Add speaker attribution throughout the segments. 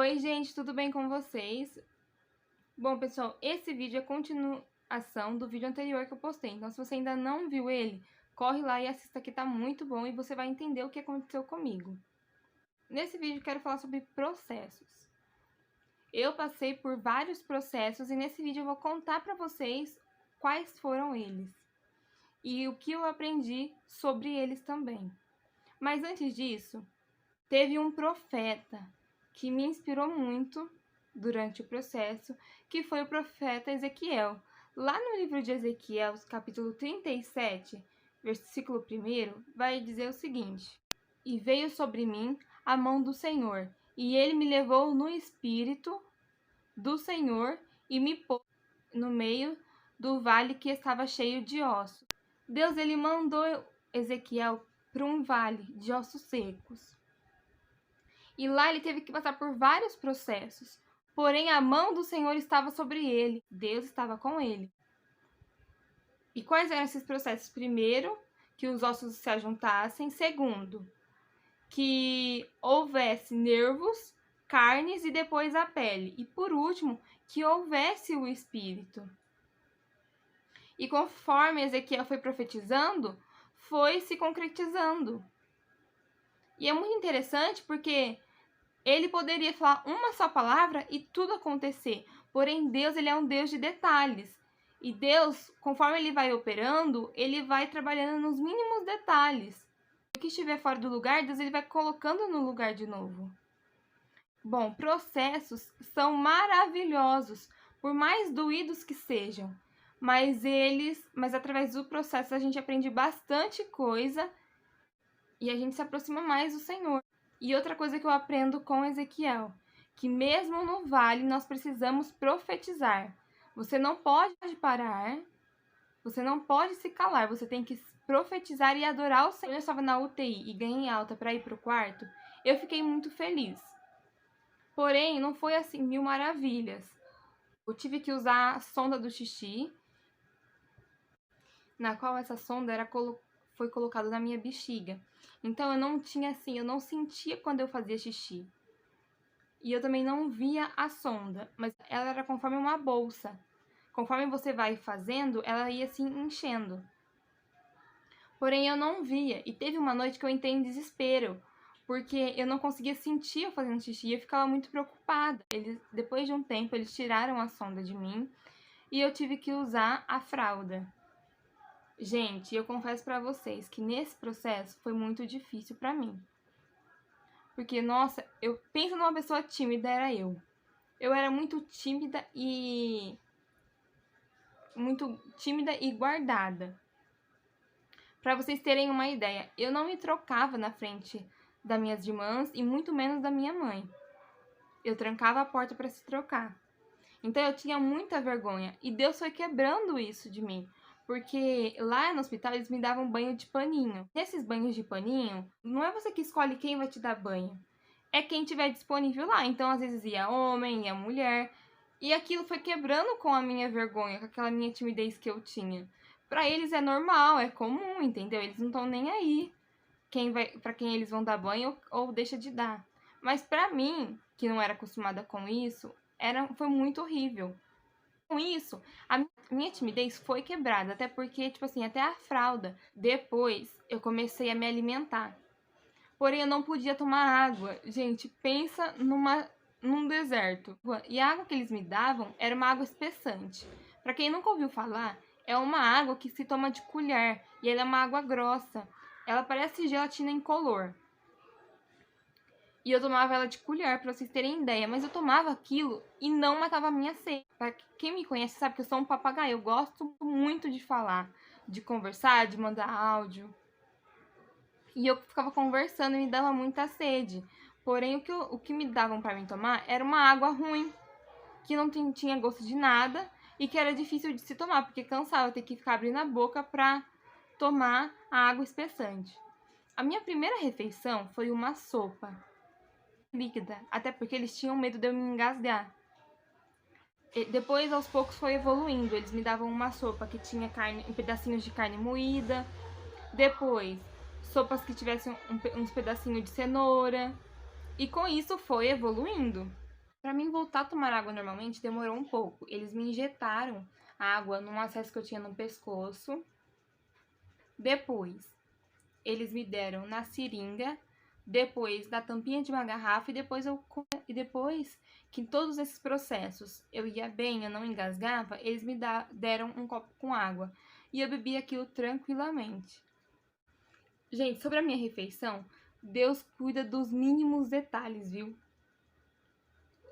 Speaker 1: Oi, gente, tudo bem com vocês? Bom, pessoal, esse vídeo é continuação do vídeo anterior que eu postei. Então, se você ainda não viu ele, corre lá e assista que tá muito bom e você vai entender o que aconteceu comigo. Nesse vídeo, eu quero falar sobre processos. Eu passei por vários processos e nesse vídeo eu vou contar pra vocês quais foram eles e o que eu aprendi sobre eles também. Mas antes disso, teve um profeta que me inspirou muito durante o processo, que foi o profeta Ezequiel. Lá no livro de Ezequiel, capítulo 37, versículo 1, vai dizer o seguinte: E veio sobre mim a mão do Senhor, e ele me levou no espírito do Senhor e me pôs no meio do vale que estava cheio de ossos. Deus ele mandou Ezequiel para um vale de ossos secos. E lá ele teve que passar por vários processos. Porém, a mão do Senhor estava sobre ele. Deus estava com ele. E quais eram esses processos? Primeiro, que os ossos se ajuntassem. Segundo, que houvesse nervos, carnes e depois a pele. E por último, que houvesse o espírito. E conforme Ezequiel foi profetizando, foi se concretizando. E é muito interessante porque ele poderia falar uma só palavra e tudo acontecer. Porém, Deus ele é um Deus de detalhes. E Deus, conforme ele vai operando, ele vai trabalhando nos mínimos detalhes. O que estiver fora do lugar, Deus ele vai colocando no lugar de novo. Bom, processos são maravilhosos, por mais doídos que sejam. Mas através do processo a gente aprende bastante coisa e a gente se aproxima mais do Senhor. E outra coisa que eu aprendo com Ezequiel, que mesmo no vale nós precisamos profetizar. Você não pode parar, você não pode se calar, você tem que profetizar e adorar o Senhor. Eu estava na UTI e ganhei alta para ir para o quarto, eu fiquei muito feliz. Porém, não foi assim mil maravilhas. Eu tive que usar a sonda do xixi, na qual essa sonda foi colocada na minha bexiga. Então eu não sentia quando eu fazia xixi. E eu também não via a sonda, mas ela era conforme uma bolsa. Conforme você vai fazendo, ela ia se enchendo. Porém eu não via, e teve uma noite que eu entrei em desespero, porque eu não conseguia sentir eu fazendo xixi, e eu ficava muito preocupada. Depois de um tempo, eles tiraram a sonda de mim, e eu tive que usar a fralda. Gente, eu confesso pra vocês que nesse processo foi muito difícil pra mim. Porque, nossa, eu penso numa pessoa tímida, era eu. Eu era muito tímida e guardada. Pra vocês terem uma ideia, eu não me trocava na frente das minhas irmãs e muito menos da minha mãe. Eu trancava a porta pra se trocar. Então eu tinha muita vergonha e Deus foi quebrando isso de mim. Porque lá no hospital eles me davam banho de paninho. Nesses banhos de paninho, não é você que escolhe quem vai te dar banho. É quem tiver disponível lá. Então, às vezes, ia homem, ia mulher. E aquilo foi quebrando com a minha vergonha, com aquela minha timidez que eu tinha. Pra eles é normal, é comum, entendeu? Eles não estão nem aí pra quem eles vão dar banho ou deixa de dar. Mas pra mim, que não era acostumada com isso, foi muito horrível. Com isso, a minha timidez foi quebrada, até porque, tipo assim, até a fralda. Depois, eu comecei a me alimentar. Porém, eu não podia tomar água. Gente, pensa num deserto. E a água que eles me davam era uma água espessante. Pra quem nunca ouviu falar, é uma água que se toma de colher. E ela é uma água grossa. Ela parece gelatina incolor. E eu tomava ela de colher, pra vocês terem ideia. Mas eu tomava aquilo e não matava a minha sede. Pra quem me conhece sabe que eu sou um papagaio. Eu gosto muito de falar, de conversar, de mandar áudio. E eu ficava conversando e me dava muita sede. Porém, o que me davam pra mim tomar era uma água ruim, que não tinha gosto de nada e que era difícil de se tomar, porque cansava ter que ficar abrindo a boca pra tomar a água espessante. A minha primeira refeição foi uma sopa líquida, até porque eles tinham medo de eu me engasgar. E depois, aos poucos, foi evoluindo. Eles me davam uma sopa que tinha pedacinhos de carne moída. Depois, sopas que tivessem uns pedacinhos de cenoura. E com isso foi evoluindo. Pra mim voltar a tomar água normalmente demorou um pouco. Eles me injetaram água num acesso que eu tinha no pescoço. Depois, eles me deram na seringa, depois da tampinha de uma garrafa e depois que em todos esses processos eu ia bem, eu não engasgava, eles me deram um copo com água e eu bebi aquilo tranquilamente. Gente, sobre a minha refeição, Deus cuida dos mínimos detalhes, viu?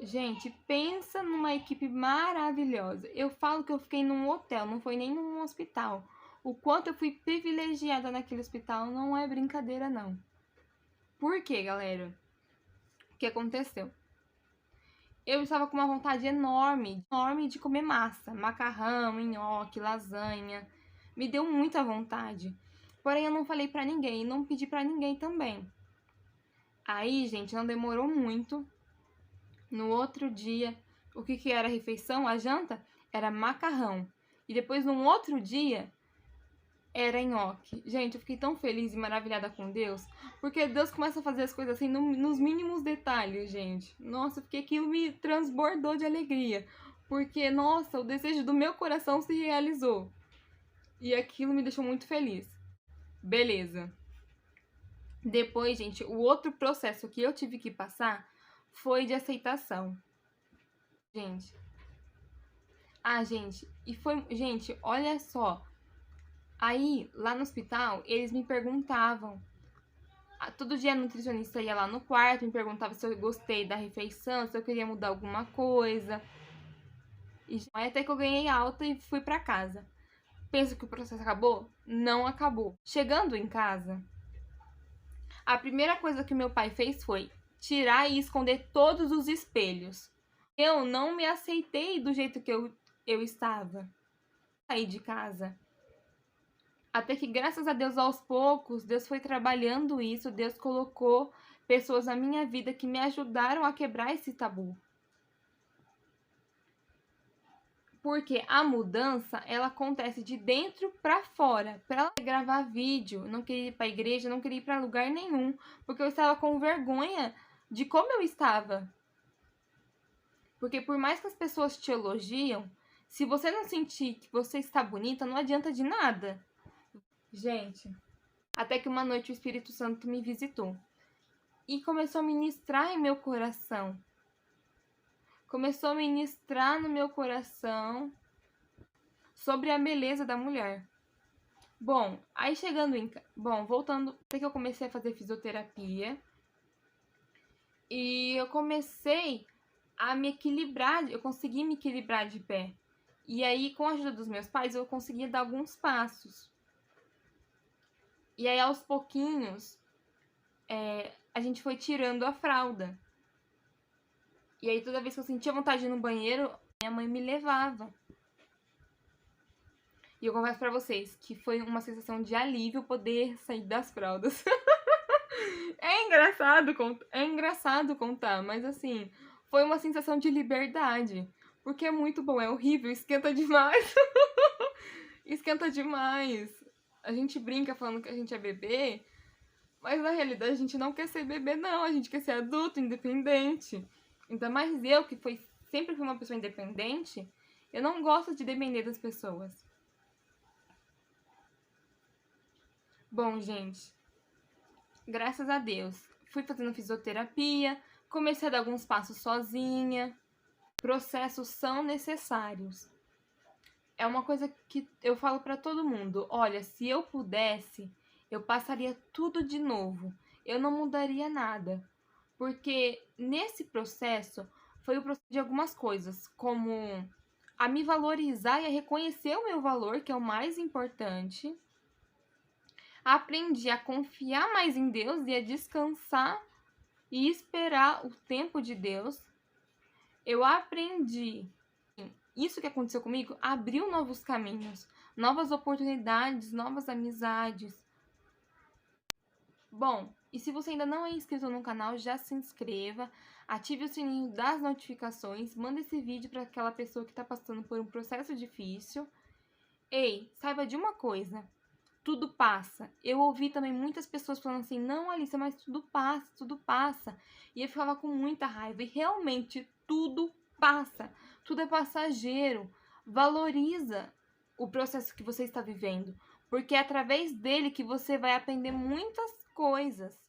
Speaker 1: Gente, pensa numa equipe maravilhosa. Eu falo que eu fiquei num hotel, não foi nem num hospital. O quanto eu fui privilegiada naquele hospital não é brincadeira, não. Por quê, galera? O que aconteceu? Eu estava com uma vontade enorme de comer massa. Macarrão, nhoque, lasanha. Me deu muita vontade. Porém, eu não falei pra ninguém, não pedi pra ninguém também. Aí, gente, não demorou muito. No outro dia, o que era a refeição? A janta era macarrão. E depois, num outro dia, era nhoque. Gente, eu fiquei tão feliz e maravilhada com Deus, porque Deus começa a fazer as coisas assim nos mínimos detalhes, gente. Nossa, porque aquilo me transbordou de alegria. Porque, nossa, o desejo do meu coração se realizou. E aquilo me deixou muito feliz. Beleza. Depois, gente, o outro processo que eu tive que passar foi de aceitação. Gente. Gente, gente, olha só. Aí, lá no hospital, eles me perguntavam. Todo dia a nutricionista ia lá no quarto, me perguntava se eu gostei da refeição, se eu queria mudar alguma coisa. E aí até que eu ganhei alta e fui pra casa. Penso que o processo acabou? Não acabou. Chegando em casa, a primeira coisa que meu pai fez foi tirar e esconder todos os espelhos. Eu não me aceitei do jeito que eu estava. Saí de casa. Até que, graças a Deus, aos poucos, Deus foi trabalhando isso, Deus colocou pessoas na minha vida que me ajudaram a quebrar esse tabu. Porque a mudança, ela acontece de dentro para fora. Para ela gravar vídeo, não queria ir para a igreja, não queria ir para lugar nenhum, porque eu estava com vergonha de como eu estava. Porque por mais que as pessoas te elogiam, se você não sentir que você está bonita, não adianta de nada. Gente, até que uma noite o Espírito Santo me visitou e começou a ministrar em meu coração. Começou a ministrar no meu coração sobre a beleza da mulher. Bom, aí chegando em... Bom, voltando, até que eu comecei a fazer fisioterapia e eu comecei a me equilibrar, eu consegui me equilibrar de pé. E aí, com a ajuda dos meus pais, eu consegui dar alguns passos. E aí, aos pouquinhos, a gente foi tirando a fralda. E aí, toda vez que eu sentia vontade de ir no banheiro, minha mãe me levava. E eu confesso pra vocês que foi uma sensação de alívio poder sair das fraldas. É engraçado contar, mas assim, foi uma sensação de liberdade. Porque é muito bom, é horrível, esquenta demais. Esquenta demais. A gente brinca falando que a gente é bebê, mas na realidade a gente não quer ser bebê, não. A gente quer ser adulto, independente. Ainda mais eu, que sempre fui uma pessoa independente, eu não gosto de depender das pessoas. Bom, gente, graças a Deus, fui fazendo fisioterapia, comecei a dar alguns passos sozinha. Processos são necessários. É uma coisa que eu falo pra todo mundo. Olha, se eu pudesse, eu passaria tudo de novo. Eu não mudaria nada. Porque nesse processo foi o processo de algumas coisas, como a me valorizar e a reconhecer o meu valor, que é o mais importante. Aprendi a confiar mais em Deus e a descansar e esperar o tempo de Deus. Eu aprendi, isso que aconteceu comigo abriu novos caminhos, novas oportunidades, novas amizades. Bom, e se você ainda não é inscrito no canal, já se inscreva, ative o sininho das notificações, manda esse vídeo para aquela pessoa que está passando por um processo difícil. Ei, saiba de uma coisa, tudo passa. Eu ouvi também muitas pessoas falando assim, não, Alissa, mas tudo passa, tudo passa. E eu ficava com muita raiva, e realmente tudo passa, tudo é passageiro. Valoriza o processo que você está vivendo, porque é através dele que você vai aprender muitas coisas.